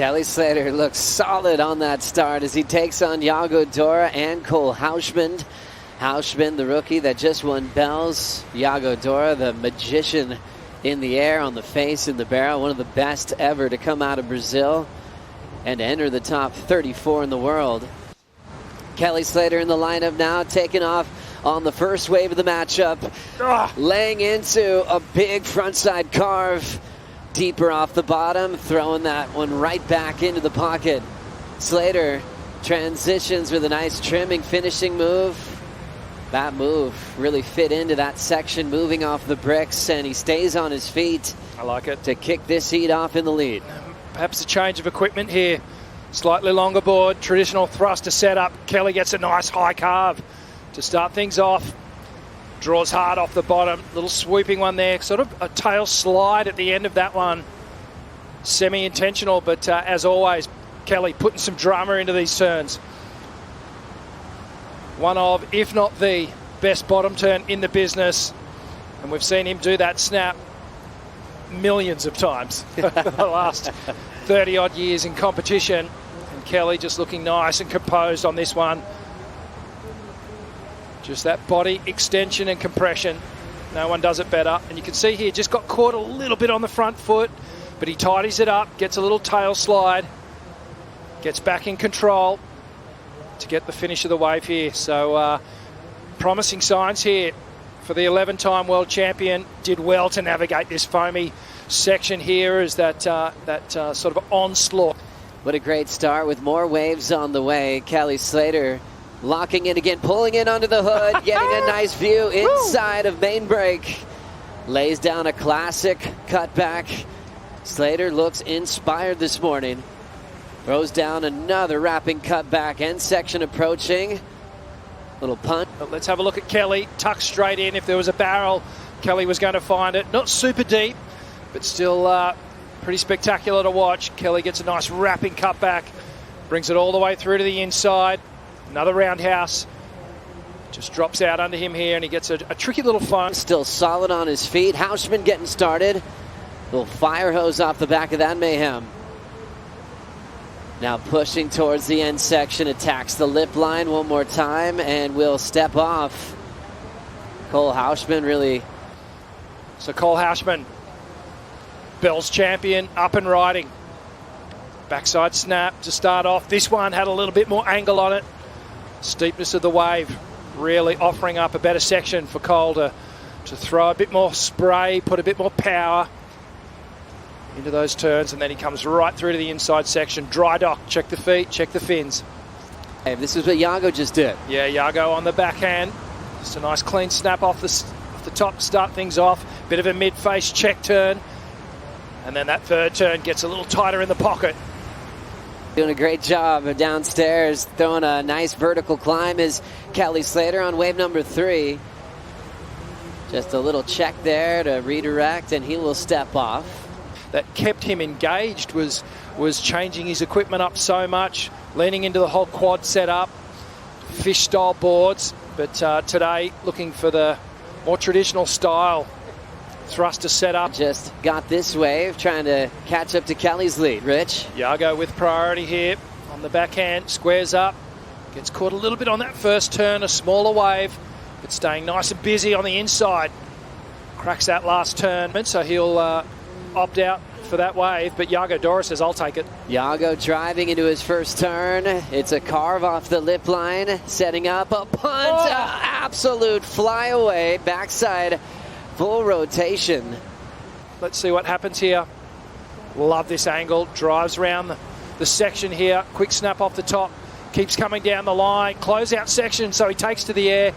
Kelly Slater looks solid on that start as he takes on Yago Dora and Houshmand. Houshmand, the rookie that just won bells. Yago Dora, the magician in the air, on the face, in the barrel. One of the best ever to come out of Brazil and to enter the top 34 in the world. Kelly Slater in the lineup now, taking off on the first wave of the matchup. Laying into a big frontside carve. Deeper off the bottom, throwing that one right back into the pocket. Slater transitions with a nice trimming finishing move. That move really fit into that section, moving off the bricks, and he stays on his feet. I like it. To kick this heat off in the lead. Perhaps a change of equipment here. Slightly longer board, traditional thruster setup. Kelly gets a nice high carve to start things off. Draws hard off the bottom. Little swooping one there. Sort of a tail slide at the end of that one. Semi-intentional, but as always, Kelly putting some drama into these turns. One of, if not the best bottom turn in the business. And we've seen him do that snap millions of times the last 30-odd years in competition. And Kelly just looking nice and composed on this one. Just that body extension and compression. No one does it better. And you can see here, just got caught a little bit on the front foot, but he tidies it up, gets a little tail slide, gets back in control to get the finish of the wave here. So promising signs here for the 11-time world champion. Did well to navigate this foamy section here as that sort of onslaught. What a great start with more waves on the way. Kelly Slater locking in again, pulling in onto the hood, getting a nice view inside of main break. Lays down a classic cutback. Slater looks inspired this morning. Throws down another wrapping cutback, end section approaching. Little punt. But let's have a look at Kelly. Tucked straight in. If there was a barrel, Kelly was going to find it. Not super deep, but still pretty spectacular to watch. Kelly gets a nice wrapping cutback. Brings it all the way through to the inside. Another roundhouse. Just drops out under him here, and he gets a tricky little foam. Still solid on his feet. Houshmand getting started. Little fire hose off the back of that mayhem. Now pushing towards the end section. Attacks the lip line one more time and will step off. Houshmand really. So Houshmand, Bell's champion, up and riding. Backside snap to start off. This one had a little bit more angle on it. Steepness of the wave really offering up a better section for Cole to throw a bit more spray, put a bit more power into those turns, and then he comes right through to the inside section. Dry dock, check the feet, check the fins. Hey, this is what Yago just did. Yeah, Yago on the backhand. Just a nice clean snap off the top to start things off. Bit of a mid-face check turn. And then that third turn gets a little tighter in the pocket. Doing a great job downstairs, throwing a nice vertical climb is Kelly Slater on wave number 3. Just a little check there to redirect, and he will step off. That kept him engaged was changing his equipment up so much, leaning into the whole quad setup, fish-style boards. But today, looking for the more traditional style thruster setup. Just got this wave, trying to catch up to Kelly's lead. Rich? Yago with priority here on the backhand, squares up, gets caught a little bit on that first turn, a smaller wave, but staying nice and busy on the inside. Cracks that last turn, so he'll opt out for that wave, but Yago Dora says, I'll take it. Yago driving into his first turn. It's a carve off the lip line, setting up a punt. Absolute flyaway, backside full rotation. Let's see what happens here. Love this angle. Drives around the section here. Quick snap off the top. Keeps coming down the line. Closeout section, so he takes to the air.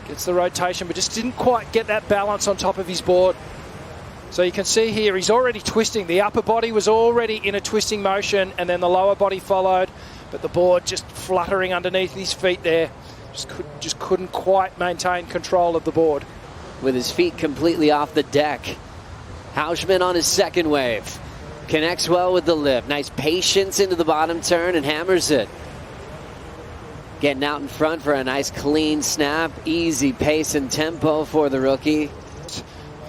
Gets the rotation, but just didn't quite get that balance on top of his board. So you can see here, he's already twisting. The upper body was already in a twisting motion, and then the lower body followed. But the board just fluttering underneath his feet there. Just couldn't quite maintain control of the board. With his feet completely off the deck. Houshmand on his second wave. Connects well with the lip. Nice patience into the bottom turn and hammers it. Getting out in front for a nice clean snap. Easy pace and tempo for the rookie.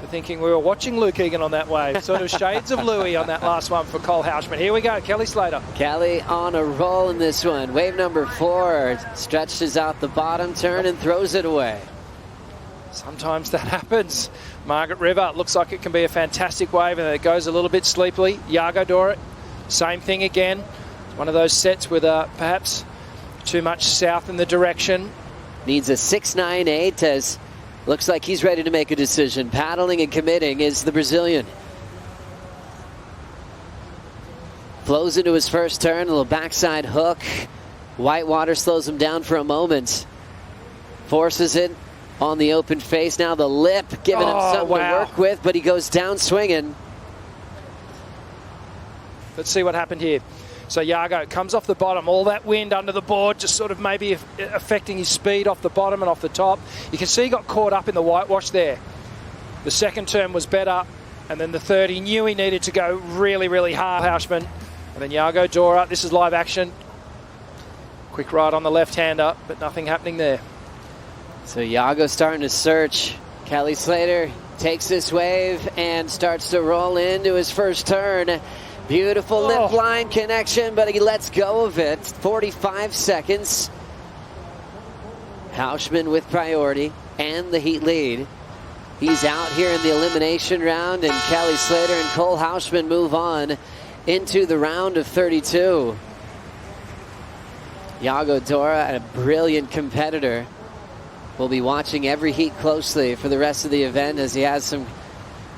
thinking we were watching Luke Egan on that wave. Sort of shades of Louis on that last one for Cole Houshmand. Here we go, Kelly Slater. Kelly on a roll in this one. Wave number 4 stretches out the bottom turn and throws it away. Sometimes that happens. Margaret River looks like it can be a fantastic wave, and it goes a little bit sleepily. Yago Dora, same thing again. One of those sets with perhaps too much south in the direction. Needs a 6.98 as looks like he's ready to make a decision. Paddling and committing is the Brazilian. Flows into his first turn, a little backside hook. Whitewater slows him down for a moment. Forces it on the open face. Now the lip giving him something to work with, but he goes down swinging. Let's see what happened here. So Yago comes off the bottom, all that wind under the board, just sort of maybe affecting his speed off the bottom and off the top. You can see he got caught up in the whitewash there. The second turn was better, and then the third, he knew he needed to go really, really hard, Houshmand. And then Yago Dora, this is live action. Quick ride on the left-hander, but nothing happening there. So Yago starting to search. Kelly Slater takes this wave and starts to roll into his first turn. Beautiful lip line connection, but he lets go of it. 45 seconds. Houshmand with priority and the heat lead. He's out here in the elimination round, and Kelly Slater and Cole Houshmand move on into the round of 32. Yago Dora, a brilliant competitor. We'll be watching every heat closely for the rest of the event as he has some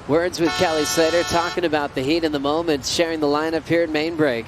words with Kelly Slater, talking about the heat in the moment, sharing the lineup here at Main Break.